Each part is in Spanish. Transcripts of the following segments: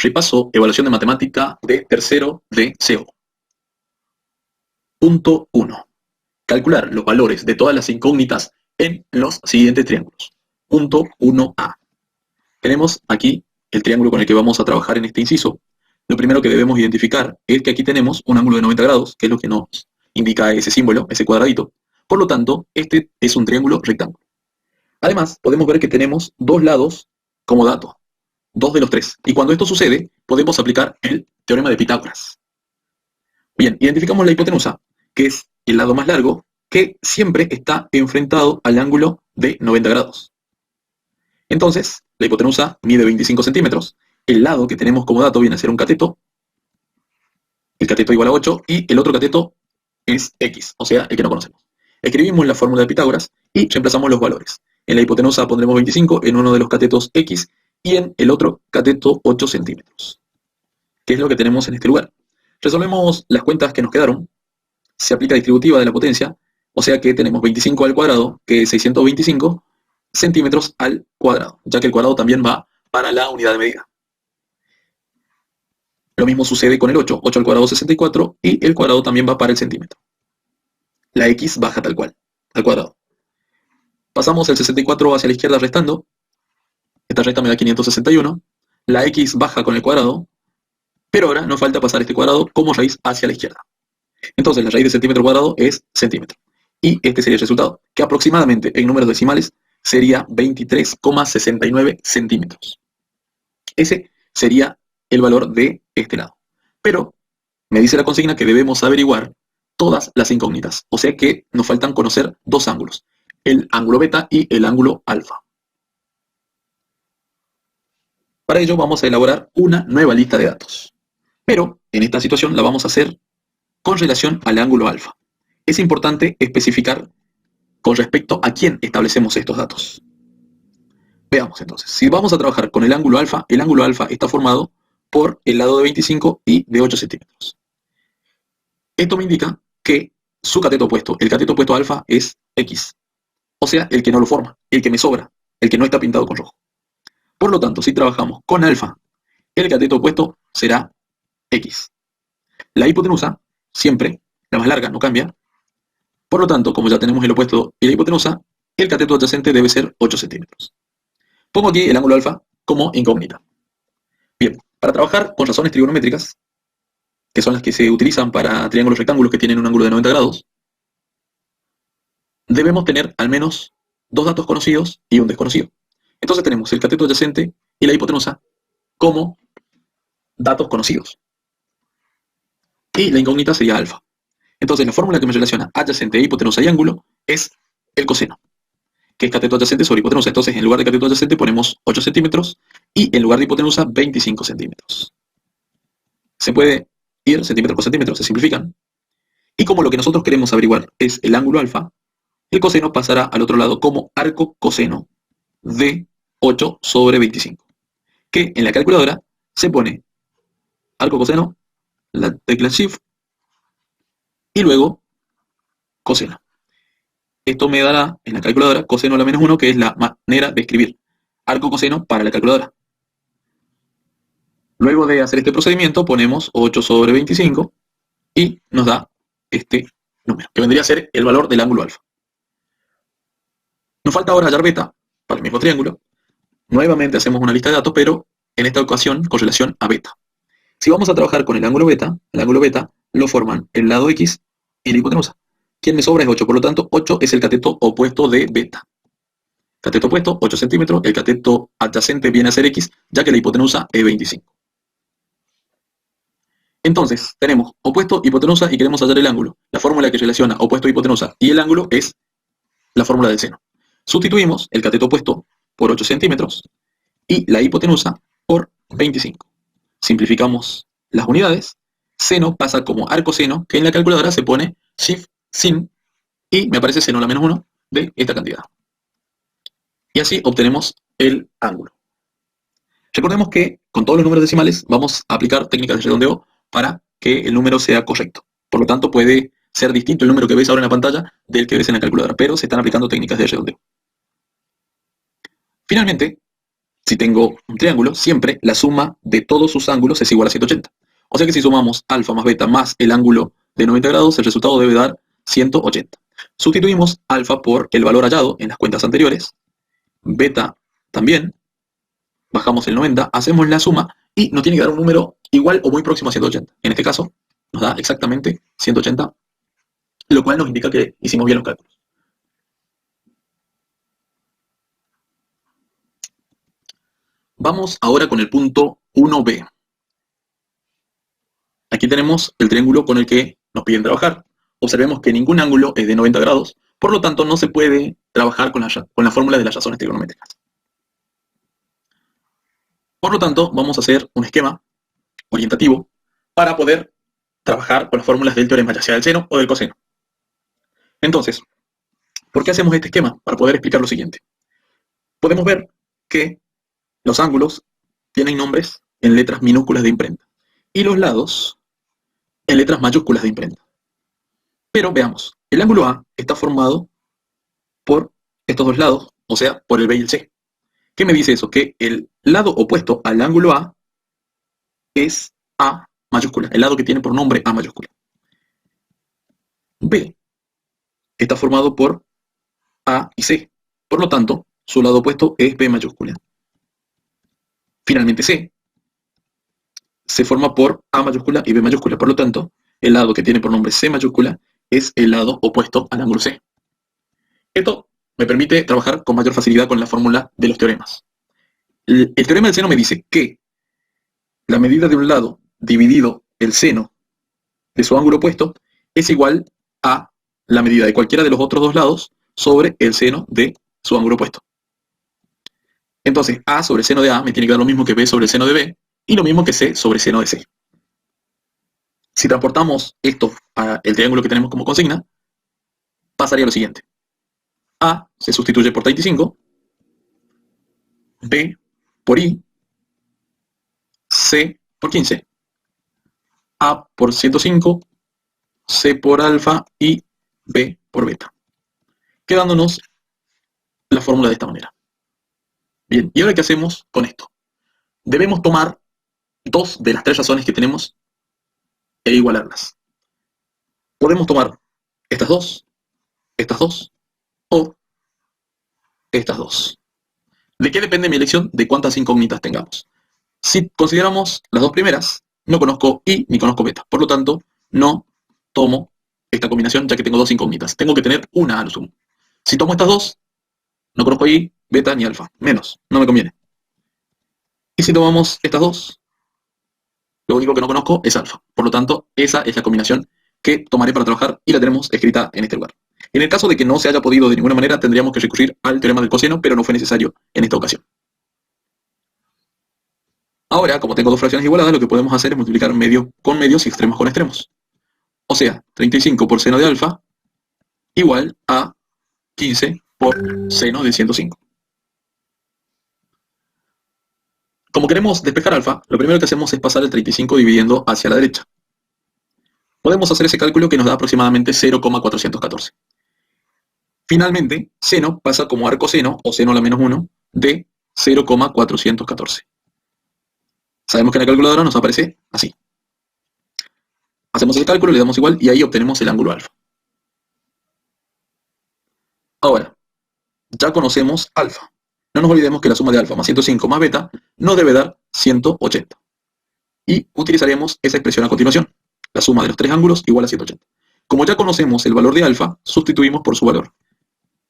Repaso, evaluación de matemática de tercero de CO. Punto 1. Calcular los valores de todas las incógnitas en los siguientes triángulos. Punto 1A. Tenemos aquí el triángulo con el que vamos a trabajar en este inciso. Lo primero que debemos identificar es que aquí tenemos un ángulo de 90 grados, que es lo que nos indica ese símbolo, ese cuadradito. Por lo tanto, este es un triángulo rectángulo. Además, podemos ver que tenemos dos lados como dato, dos de los tres. Y cuando esto sucede, podemos aplicar el teorema de Pitágoras. Bien, identificamos la hipotenusa, que es el lado más largo, que siempre está enfrentado al ángulo de 90 grados. Entonces, la hipotenusa mide 25 centímetros. El lado que tenemos como dato viene a ser un cateto. El cateto igual a 8 y el otro cateto es x, o sea, el que no conocemos. Escribimos la fórmula de Pitágoras y reemplazamos los valores. En la hipotenusa pondremos 25 en uno de los catetos x y en el otro cateto 8 centímetros. ¿Qué es lo que tenemos en este lugar? Resolvemos las cuentas que nos quedaron. Se aplica distributiva de la potencia, o sea que tenemos 25 al cuadrado, que es 625 centímetros al cuadrado, ya que el cuadrado también va para la unidad de medida. Lo mismo sucede con el 8, 8 al cuadrado 64, y el cuadrado también va para el centímetro. La x baja tal cual, al cuadrado. Pasamos el 64 hacia la izquierda restando. Esta resta me da 561. La x baja con el cuadrado, pero ahora nos falta pasar este cuadrado como raíz hacia la izquierda. Entonces la raíz de centímetro cuadrado es centímetro. Y este sería el resultado, que aproximadamente en números decimales sería 23,69 centímetros. Ese sería el valor de este lado. Pero me dice la consigna que debemos averiguar todas las incógnitas. O sea que nos faltan conocer dos ángulos, el ángulo beta y el ángulo alfa. Para ello vamos a elaborar una nueva lista de datos. Pero en esta situación la vamos a hacer con relación al ángulo alfa. Es importante especificar con respecto a quién establecemos estos datos. Veamos entonces, si vamos a trabajar con el ángulo alfa está formado por el lado de 25 y de 8 centímetros. Esto me indica que su cateto opuesto, el cateto opuesto a alfa, es x. O sea, el que no lo forma, el que me sobra, el que no está pintado con rojo. Por lo tanto, si trabajamos con alfa, el cateto opuesto será x. La hipotenusa, siempre, la más larga, no cambia. Por lo tanto, como ya tenemos el opuesto y la hipotenusa, el cateto adyacente debe ser 8 centímetros. Pongo aquí el ángulo alfa como incógnita. Bien, para trabajar con razones trigonométricas, que son las que se utilizan para triángulos rectángulos que tienen un ángulo de 90 grados, debemos tener al menos dos datos conocidos y un desconocido. Entonces tenemos el cateto adyacente y la hipotenusa como datos conocidos. Y la incógnita sería alfa. Entonces la fórmula que me relaciona adyacente, hipotenusa y ángulo es el coseno, que es cateto adyacente sobre hipotenusa. Entonces en lugar de cateto adyacente ponemos 8 centímetros y en lugar de hipotenusa 25 centímetros. Se puede ir centímetro por centímetro, se simplifican. Y como lo que nosotros queremos averiguar es el ángulo alfa, el coseno pasará al otro lado como arco coseno de 8 sobre 25. Que en la calculadora se pone arco coseno, la tecla Shift, y luego coseno. Esto me dará en la calculadora coseno a la menos 1, que es la manera de escribir arco coseno para la calculadora. Luego de hacer este procedimiento ponemos 8 sobre 25 y nos da este número, que vendría a ser el valor del ángulo alfa. Nos falta ahora hallar beta para el mismo triángulo. Nuevamente hacemos una lista de datos, pero en esta ocasión con relación a beta. Si vamos a trabajar con el ángulo beta lo forman el lado x y la hipotenusa. Quien me sobra es 8, por lo tanto 8 es el cateto opuesto de beta. Cateto opuesto, 8 centímetros, el cateto adyacente viene a ser x, ya que la hipotenusa es 25. Entonces, tenemos opuesto, hipotenusa y queremos hallar el ángulo. La fórmula que relaciona opuesto, hipotenusa y el ángulo es la fórmula del seno. Sustituimos el cateto opuesto por 8 centímetros y la hipotenusa por 25. Simplificamos las unidades. Seno pasa como arco seno, que en la calculadora se pone Shift sin y me aparece seno a la menos 1 de esta cantidad. Y así obtenemos el ángulo. Recordemos que con todos los números decimales vamos a aplicar técnicas de redondeo para que el número sea correcto. Por lo tanto, puede ser distinto el número que ves ahora en la pantalla del que ves en la calculadora, pero se están aplicando técnicas de redondeo. Finalmente, si tengo un triángulo, siempre la suma de todos sus ángulos es igual a 180. O sea que si sumamos alfa más beta más el ángulo de 90 grados, el resultado debe dar 180. Sustituimos alfa por el valor hallado en las cuentas anteriores, beta también, bajamos el 90, hacemos la suma y nos tiene que dar un número igual o muy próximo a 180. En este caso, nos da exactamente 180, lo cual nos indica que hicimos bien los cálculos. Vamos ahora con el punto 1b. Aquí tenemos el triángulo con el que nos piden trabajar. Observemos que ningún ángulo es de 90 grados, por lo tanto no se puede trabajar con la fórmula de las razones trigonométricas. Por lo tanto, vamos a hacer un esquema orientativo para poder trabajar con las fórmulas del teorema, ya sea del seno o del coseno. Entonces, ¿por qué hacemos este esquema? Para poder explicar lo siguiente. Podemos ver que los ángulos tienen nombres en letras minúsculas de imprenta y los lados en letras mayúsculas de imprenta. Pero veamos, el ángulo A está formado por estos dos lados, o sea, por el B y el C. ¿Qué me dice eso? Que el lado opuesto al ángulo A es A mayúscula, el lado que tiene por nombre A mayúscula. B está formado por A y C, por lo tanto, su lado opuesto es B mayúscula. Finalmente C se forma por A mayúscula y B mayúscula, por lo tanto, el lado que tiene por nombre C mayúscula es el lado opuesto al ángulo C. Esto me permite trabajar con mayor facilidad con la fórmula de los teoremas. El teorema del seno me dice que la medida de un lado dividido el seno de su ángulo opuesto es igual a la medida de cualquiera de los otros dos lados sobre el seno de su ángulo opuesto. Entonces, A sobre seno de A me tiene que dar lo mismo que B sobre seno de B y lo mismo que C sobre seno de C. Si transportamos esto al triángulo que tenemos como consigna, pasaría lo siguiente. A se sustituye por 35, B por I, C por 15, A por 105, C por alfa y B por beta, quedándonos la fórmula de esta manera. Bien, ¿y ahora qué hacemos con esto? Debemos tomar dos de las tres razones que tenemos e igualarlas. Podemos tomar estas dos o estas dos. ¿De qué depende mi elección? De cuántas incógnitas tengamos. Si consideramos las dos primeras, no conozco I ni conozco beta. Por lo tanto, no tomo esta combinación ya que tengo dos incógnitas. Tengo que tener una a lo sumo. Si tomo estas dos, no conozco I, beta ni alfa. Menos, no me conviene. Y si tomamos estas dos, lo único que no conozco es alfa. Por lo tanto, esa es la combinación que tomaré para trabajar y la tenemos escrita en este lugar. En el caso de que no se haya podido de ninguna manera, tendríamos que recurrir al teorema del coseno, pero no fue necesario en esta ocasión. Ahora, como tengo dos fracciones igualadas, lo que podemos hacer es multiplicar medio con medios y extremos con extremos. O sea, 35 por seno de alfa igual a 15 por seno de 105. Como queremos despejar alfa, lo primero que hacemos es pasar el 35 dividiendo hacia la derecha. Podemos hacer ese cálculo que nos da aproximadamente 0,414. Finalmente, seno pasa como arcoseno, o seno a la menos 1, de 0,414. Sabemos que en la calculadora nos aparece así. Hacemos el cálculo, le damos igual y ahí obtenemos el ángulo alfa. Ahora, ya conocemos alfa. No nos olvidemos que la suma de alfa más 105 más beta nos debe dar 180. Y utilizaremos esa expresión a continuación. La suma de los tres ángulos igual a 180. Como ya conocemos el valor de alfa, sustituimos por su valor.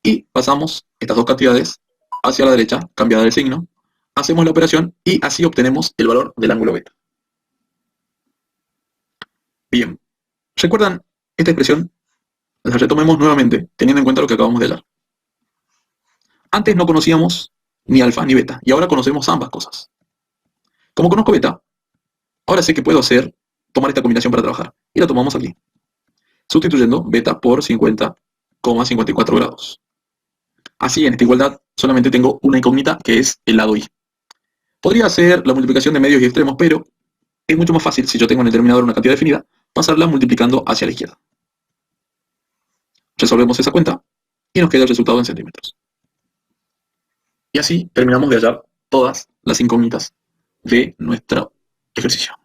Y pasamos estas dos cantidades hacia la derecha, cambiada el signo. Hacemos la operación y así obtenemos el valor del ángulo beta. Bien, ¿recuerdan esta expresión? La retomemos nuevamente, teniendo en cuenta lo que acabamos de hablar. Antes no conocíamos ni alfa ni beta, y ahora conocemos ambas cosas. Como conozco beta, ahora sé que puedo tomar esta combinación para trabajar, y la tomamos aquí, sustituyendo beta por 50,54 grados. Así, en esta igualdad, solamente tengo una incógnita, que es el lado I. Podría hacer la multiplicación de medios y extremos, pero es mucho más fácil, si yo tengo en el determinador una cantidad definida, pasarla multiplicando hacia la izquierda. Resolvemos esa cuenta y nos queda el resultado en centímetros. Y así terminamos de hallar todas las incógnitas de nuestro ejercicio.